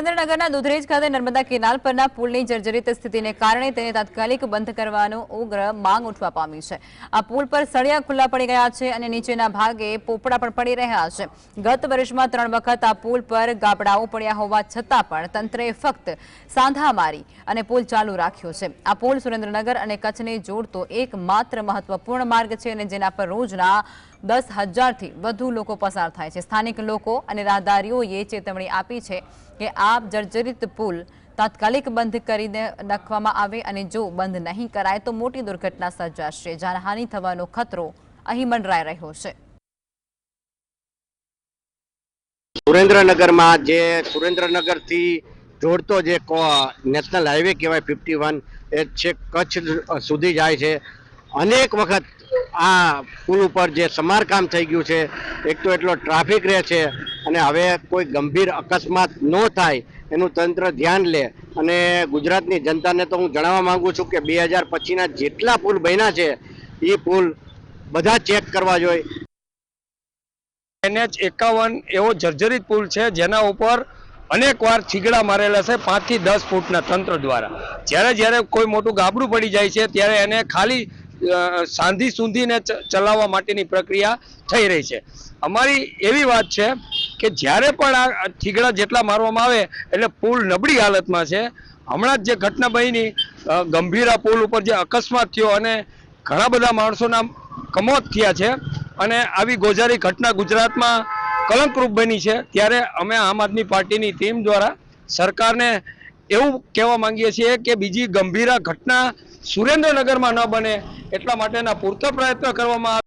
સુરેન્દ્રનગરના દુધરેજ ખાતે નર્મદા કેનાલ પરના પુલની જર્જરિત સ્થિતિને કારણે તેને તાત્કાલિક બંધ કરવાનો ઉગ્ર માંગ ઉઠવા પામી છે। આ પુલ પર સળિયા ખુલ્લા પડી ગયા છે અને નીચેના ભાગે પોપડા પણ પડી રહ્યા છે। ગત વર્ષમાં 3 વખત આ પુલ પર ગાબડાઓ પડ્યા હોવા છતાં પણ તંત્રએ ફક્ત સાંધા મારી અને પુલ ચાલુ રાખ્યો છે। આ પુલ સુરેન્દ્રનગર અને કચ્છને જોડતો એકમાત્ર મહત્વપૂર્ણ માર્ગ છે અને જેના પર રોજના 10,000 થી વધુ લોકો પસાર થાય છે। સ્થાનિક લોકો અને રાહદારીઓએ ચેતવણી આપી છે કે આ જર્જરિત પુલ તાત્કાલિક બંધ કરીને નાખવામાં આવે અને જો બંધ નહીં કરાય તો મોટી દુર્ઘટના સર્જાશે। જાનહાનિ થવાનો ખતરો અહીં મંડરાઈ રહ્યો છે। સુરેન્દ્રનગરમાં જે સુરેન્દ્રનગરથી જોડતો જે નેશનલ હાઈવે કહેવાય 51 એ છે કચ્છ સુધી જાય છે। અનેક વખત આ પુલ ઉપર જે સમારકામ થઈ ગયું છે, એક તો એટલો ટ્રાફિક રહે છે અને હવે કોઈ ગંભીર અકસ્માત ન થાય એનું તંત્ર ધ્યાન લે। અને ગુજરાતની જનતાને તો હું જણાવવા માંગુ છું કે 2025ના જેટલા પુલ બન્યા છે એ પુલ બધા ચેક કરવા જોઈએ। NH 51 એવો જર્જરિત પુલ છે જેના ઉપર અનેક વાર છીગડા મારેલા છે 5 થી 10 ફૂટના તંત્ર દ્વારા। જ્યારે કોઈ મોટું ગાબડું પડી જાય છે ત્યારે એને ખાલી સાંધી સૂંધીને ચલાવવા માટેની પ્રક્રિયા થઈ રહી છે। અમારી એવી વાત છે કે જ્યારે પણ આ છીગડા જેટલા મારવામાં આવે એટલે પુલ નબળી હાલતમાં છે। હમણાં જ જે ઘટના બની ગંભીરા પુલ ઉપર જે અકસ્માત થયો અને ઘણા બધા માણસોના કમોત થયા છે અને આવી ગોઝારી ઘટના ગુજરાતમાં કલંકરૂપ બની છે। ત્યારે અમે આમ આદમી પાર્ટીની ટીમ દ્વારા સરકારને એવું કહેવા માંગીએ છીએ કે બીજી ગંભીરા ઘટના સુરેન્દ્રનગરમાં ન બને એટલા માટેના પૂરતા પ્રયત્ન કરવામાં આવે।